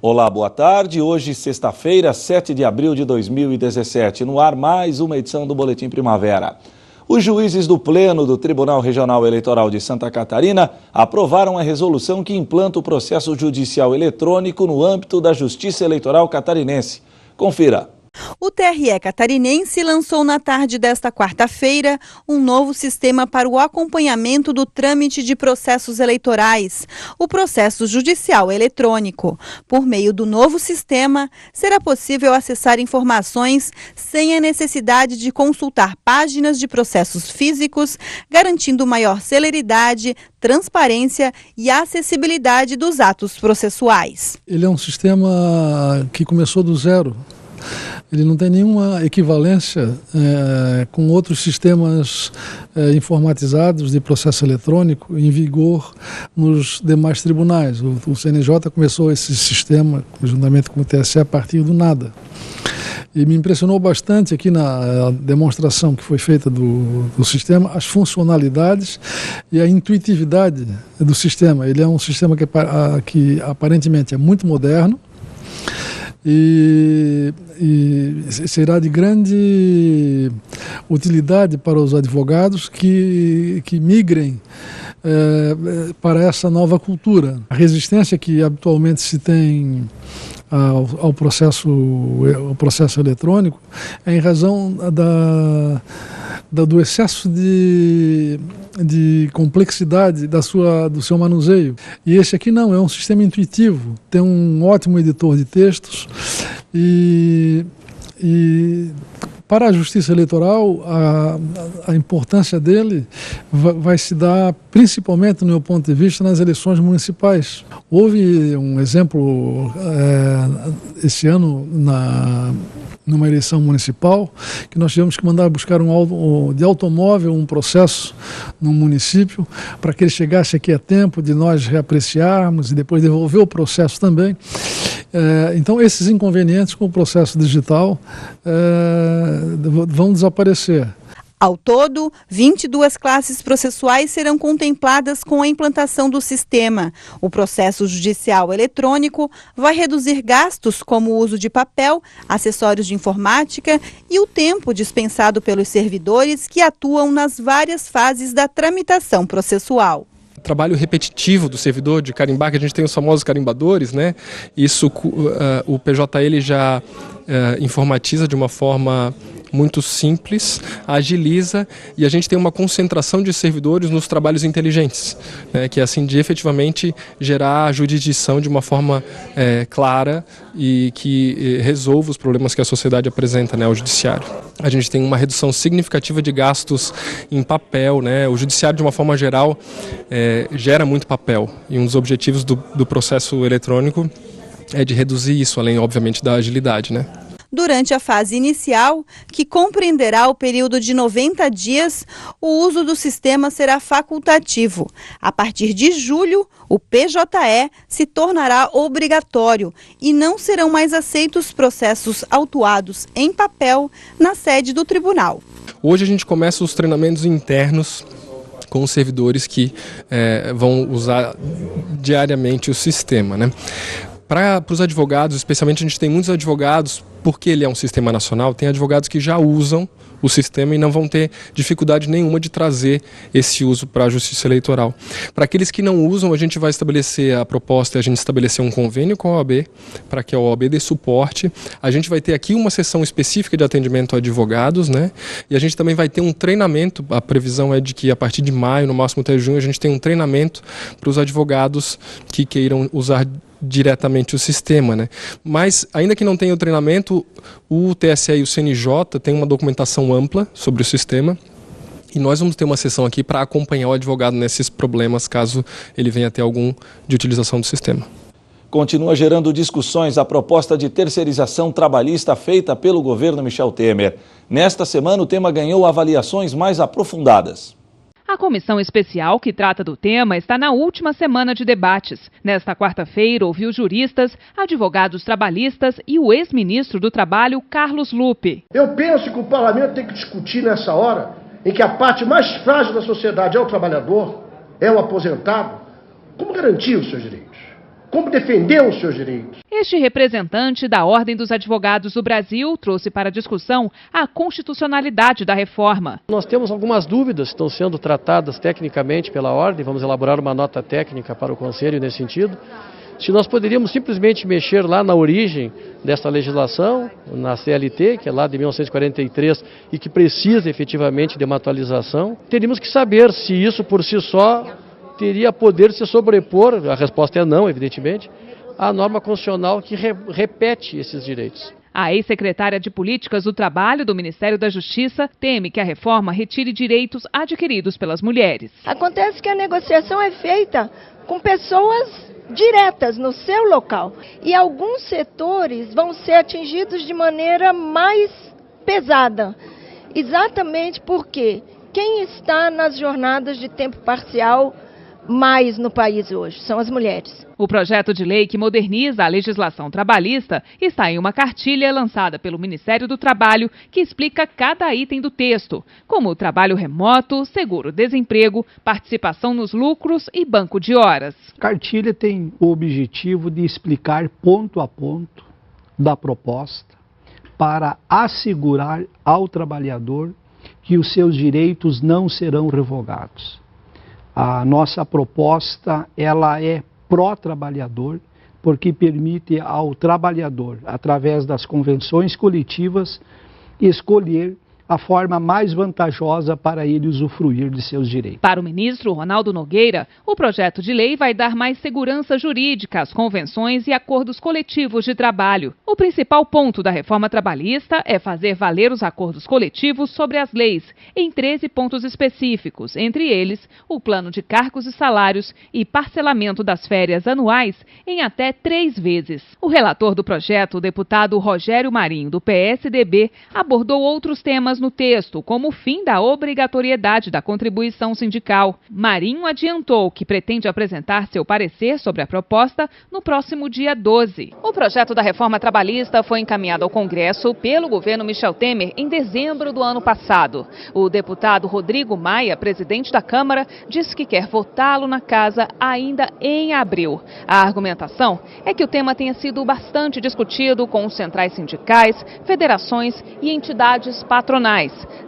Olá, boa tarde. Hoje, sexta-feira, 7 de abril de 2017. No ar, mais uma edição do Boletim Primavera. Os juízes do Pleno do Tribunal Regional Eleitoral de Santa Catarina aprovaram a resolução que implanta o processo judicial eletrônico no âmbito da Justiça Eleitoral Catarinense. Confira. O TRE catarinense lançou na tarde desta quarta-feira um novo sistema para o acompanhamento do trâmite de processos eleitorais, o processo judicial eletrônico. Por meio do novo sistema, será possível acessar informações sem a necessidade de consultar páginas de processos físicos, garantindo maior celeridade, transparência e acessibilidade dos atos processuais. Ele é um sistema que começou do zero. Ele não tem nenhuma equivalência com outros sistemas informatizados de processo eletrônico em vigor nos demais tribunais. O CNJ começou esse sistema, juntamente com o TSE, a partir do nada. E me impressionou bastante aqui na demonstração que foi feita do sistema, as funcionalidades e a intuitividade do sistema. Ele é um sistema que aparentemente é muito moderno, e será de grande utilidade para os advogados que migrem para essa nova cultura. A resistência que habitualmente se tem ao processo eletrônico é em razão do excesso de complexidade do seu manuseio. E esse aqui não, é um sistema intuitivo, tem um ótimo editor de textos e para a Justiça Eleitoral, a importância dele vai se dar principalmente, no meu ponto de vista, nas eleições municipais. Houve um exemplo esse ano numa eleição municipal, que nós tivemos que mandar buscar de automóvel um processo no município para que ele chegasse aqui a tempo de nós reapreciarmos e depois devolver o processo também. Então, esses inconvenientes com o processo digital vão desaparecer. Ao todo, 22 classes processuais serão contempladas com a implantação do sistema. O processo judicial eletrônico vai reduzir gastos como o uso de papel, acessórios de informática e o tempo dispensado pelos servidores que atuam nas várias fases da tramitação processual. Trabalho repetitivo do servidor de carimbar, que a gente tem os famosos carimbadores, né? Isso o PJ ele já informatiza de uma forma muito simples, agiliza, e a gente tem uma concentração de servidores nos trabalhos inteligentes, né, que é assim de efetivamente gerar a jurisdição de uma forma clara e que resolva os problemas que a sociedade apresenta, né, ao judiciário. A gente tem uma redução significativa de gastos em papel, né? O judiciário, de uma forma geral, gera muito papel, e um dos objetivos do processo eletrônico é de reduzir isso, além, obviamente, da agilidade, né? Durante a fase inicial, que compreenderá o período de 90 dias, o uso do sistema será facultativo. A partir de julho, o PJE se tornará obrigatório e não serão mais aceitos processos autuados em papel na sede do tribunal. Hoje a gente começa os treinamentos internos com os servidores que vão usar diariamente o sistema, né? Para os advogados, especialmente, a gente tem muitos advogados, porque ele é um sistema nacional, tem advogados que já usam o sistema e não vão ter dificuldade nenhuma de trazer esse uso para a Justiça Eleitoral. Para aqueles que não usam, a gente vai estabelecer, a proposta é a gente estabelecer um convênio com a OAB, para que a OAB dê suporte. A gente vai ter aqui uma sessão específica de atendimento a advogados, né? E a gente também vai ter um treinamento, a previsão é de que a partir de maio, no máximo até junho, a gente tem um treinamento para os advogados que queiram usar diretamente o sistema, né? Mas, ainda que não tenha o treinamento, o TSE e o CNJ têm uma documentação ampla sobre o sistema, e nós vamos ter uma sessão aqui para acompanhar o advogado nesses problemas, caso ele venha a ter algum de utilização do sistema. Continua gerando discussões a proposta de terceirização trabalhista feita pelo governo Michel Temer. Nesta semana, o tema ganhou avaliações mais aprofundadas. A comissão especial que trata do tema está na última semana de debates. Nesta quarta-feira, ouviu juristas, advogados trabalhistas e o ex-ministro do Trabalho, Carlos Lupe. Eu penso que o parlamento tem que discutir nessa hora, em que a parte mais frágil da sociedade é o trabalhador, é o aposentado, como garantir os seus direitos. como defender os seus direitos. Este representante da Ordem dos Advogados do Brasil trouxe para discussão a constitucionalidade da reforma. Nós temos algumas dúvidas que estão sendo tratadas tecnicamente pela Ordem, vamos elaborar uma nota técnica para o Conselho nesse sentido. Se nós poderíamos simplesmente mexer lá na origem dessa legislação, na CLT, que é lá de 1943 e que precisa efetivamente de uma atualização, teríamos que saber se isso por si só teria poder de se sobrepor, a resposta é não, evidentemente, à norma constitucional que repete esses direitos. A ex-secretária de Políticas do Trabalho do Ministério da Justiça teme que a reforma retire direitos adquiridos pelas mulheres. Acontece que a negociação é feita com pessoas diretas no seu local e alguns setores vão ser atingidos de maneira mais pesada, exatamente porque quem está nas jornadas de tempo parcial mais no país hoje são as mulheres. O projeto de lei que moderniza a legislação trabalhista está em uma cartilha lançada pelo Ministério do Trabalho que explica cada item do texto, como o trabalho remoto, seguro-desemprego, participação nos lucros e banco de horas. A cartilha tem o objetivo de explicar ponto a ponto da proposta para assegurar ao trabalhador que os seus direitos não serão revogados. A nossa proposta, ela é pró-trabalhador, porque permite ao trabalhador, através das convenções coletivas, escolher a forma mais vantajosa para ele usufruir de seus direitos. Para o ministro Ronaldo Nogueira, o projeto de lei vai dar mais segurança jurídica às convenções e acordos coletivos de trabalho. O principal ponto da reforma trabalhista é fazer valer os acordos coletivos sobre as leis, em 13 pontos específicos, entre eles o plano de cargos e salários e parcelamento das férias anuais em até 3 vezes. O relator do projeto, o deputado Rogério Marinho, do PSDB, abordou outros temas no texto, como o fim da obrigatoriedade da contribuição sindical. Marinho adiantou que pretende apresentar seu parecer sobre a proposta no próximo dia 12. O projeto da reforma trabalhista foi encaminhado ao Congresso pelo governo Michel Temer em dezembro do ano passado. O deputado Rodrigo Maia, presidente da Câmara, disse que quer votá-lo na casa ainda em abril. A argumentação é que o tema tenha sido bastante discutido com os centrais sindicais, federações e entidades patronais.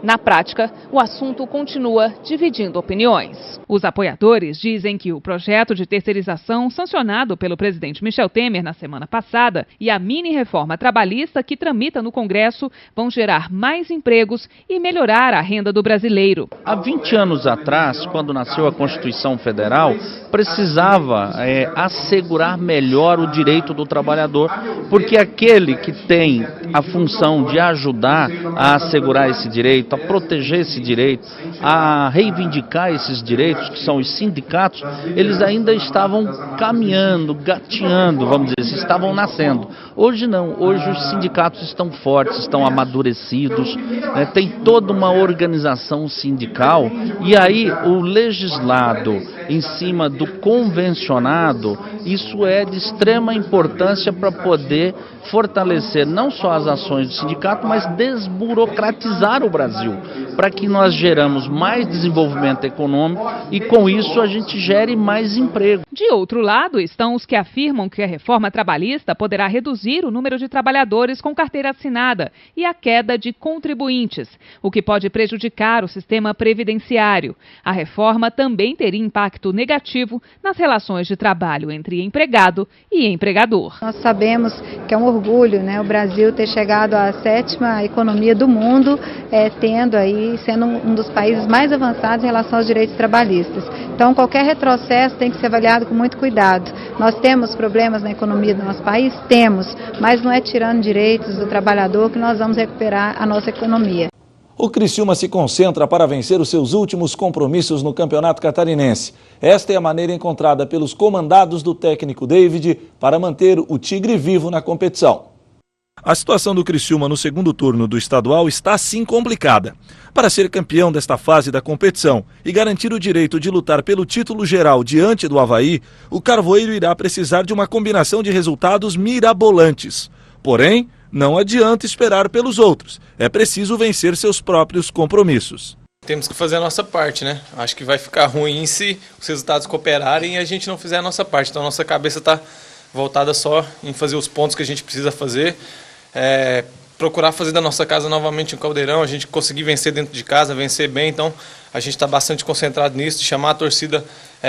Na prática, o assunto continua dividindo opiniões. Os apoiadores dizem que o projeto de terceirização sancionado pelo presidente Michel Temer na semana passada e a mini-reforma trabalhista que tramita no Congresso vão gerar mais empregos e melhorar a renda do brasileiro. Há 20 anos atrás, quando nasceu a Constituição Federal, precisava assegurar melhor o direito do trabalhador, porque aquele que tem a função de ajudar a assegurar esse direito, a proteger esse direito, a reivindicar esses direitos, que são os sindicatos, eles ainda estavam caminhando, gateando, vamos dizer, estavam nascendo. Hoje não, hoje os sindicatos estão fortes, estão amadurecidos, tem toda uma organização sindical e aí o legislado em cima do convencionado, isso é de extrema importância para poder fortalecer não só as ações do sindicato, mas desburocratizar o Brasil, para que nós geramos mais desenvolvimento econômico e com isso a gente gere mais emprego. De outro lado estão os que afirmam que a reforma trabalhista poderá reduzir o número de trabalhadores com carteira assinada e a queda de contribuintes, o que pode prejudicar o sistema previdenciário. A reforma também teria impacto negativo nas relações de trabalho entre empregado e empregador. Nós sabemos que é um orgulho, o Brasil ter chegado à 7ª economia do mundo, sendo um dos países mais avançados em relação aos direitos trabalhistas. Então, qualquer retrocesso tem que ser avaliado com muito cuidado. Nós temos problemas na economia do nosso país? Temos, mas não é tirando direitos do trabalhador que nós vamos recuperar a nossa economia. O Criciúma se concentra para vencer os seus últimos compromissos no Campeonato Catarinense. Esta é a maneira encontrada pelos comandados do técnico David para manter o Tigre vivo na competição. A situação do Criciúma no segundo turno do estadual está sim complicada. Para ser campeão desta fase da competição e garantir o direito de lutar pelo título geral diante do Avaí, o Carvoeiro irá precisar de uma combinação de resultados mirabolantes. Porém, não adianta esperar pelos outros, é preciso vencer seus próprios compromissos. Temos que fazer a nossa parte, né? Acho que vai ficar ruim se os resultados cooperarem e a gente não fizer a nossa parte. Então a nossa cabeça está voltada só em fazer os pontos que a gente precisa fazer, procurar fazer da nossa casa novamente um caldeirão, a gente conseguir vencer dentro de casa, vencer bem, então a gente está bastante concentrado nisso, de chamar a torcida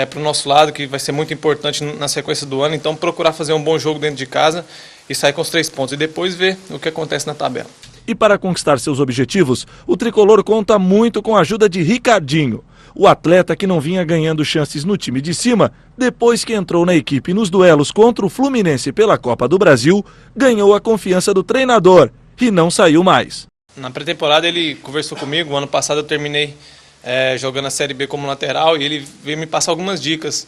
para o nosso lado, que vai ser muito importante na sequência do ano, então procurar fazer um bom jogo dentro de casa e sair com os 3 pontos, e depois ver o que acontece na tabela. E para conquistar seus objetivos, o tricolor conta muito com a ajuda de Ricardinho, o atleta que não vinha ganhando chances no time de cima, depois que entrou na equipe nos duelos contra o Fluminense pela Copa do Brasil, ganhou a confiança do treinador e não saiu mais. Na pré-temporada ele conversou comigo, ano passado eu terminei jogando a Série B como lateral e ele veio me passar algumas dicas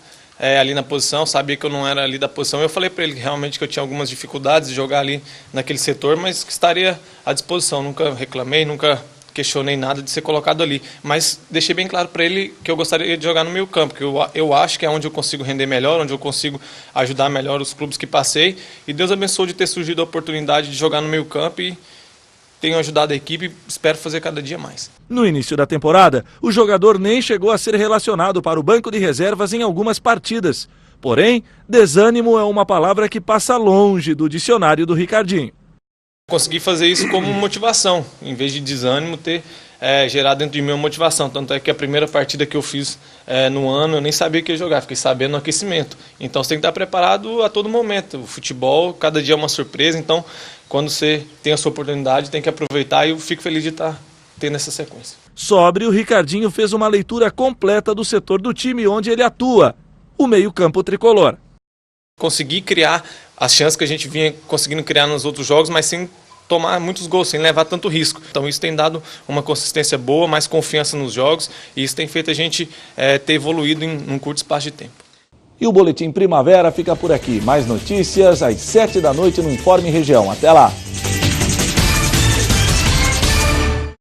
ali na posição, sabia que eu não era ali da posição. Eu falei para ele realmente que eu tinha algumas dificuldades de jogar ali naquele setor, mas que estaria à disposição. Nunca reclamei, nunca questionei nada de ser colocado ali, mas deixei bem claro para ele que eu gostaria de jogar no meio campo, que eu acho que é onde eu consigo render melhor, onde eu consigo ajudar melhor os clubes que passei, e Deus abençoe de ter surgido a oportunidade de jogar no meio campo e tenho ajudado a equipe, espero fazer cada dia mais. No início da temporada, o jogador nem chegou a ser relacionado para o banco de reservas em algumas partidas. Porém, desânimo é uma palavra que passa longe do dicionário do Ricardinho. Consegui fazer isso como motivação, em vez de desânimo, ter gerado dentro de mim uma motivação. Tanto é que a primeira partida que eu fiz no ano, eu nem sabia que ia jogar, fiquei sabendo no aquecimento. Então você tem que estar preparado a todo momento. O futebol, cada dia é uma surpresa, então quando você tem a sua oportunidade, tem que aproveitar, e eu fico feliz de estar tendo essa sequência. Sóbrio, o Ricardinho fez uma leitura completa do setor do time onde ele atua, o meio-campo tricolor. Consegui criar as chances que a gente vinha conseguindo criar nos outros jogos, mas sem tomar muitos gols, sem levar tanto risco. Então isso tem dado uma consistência boa, mais confiança nos jogos, e isso tem feito a gente ter evoluído em um curto espaço de tempo. E o Boletim Primavera fica por aqui. Mais notícias às 7 da noite no Informe Região. Até lá!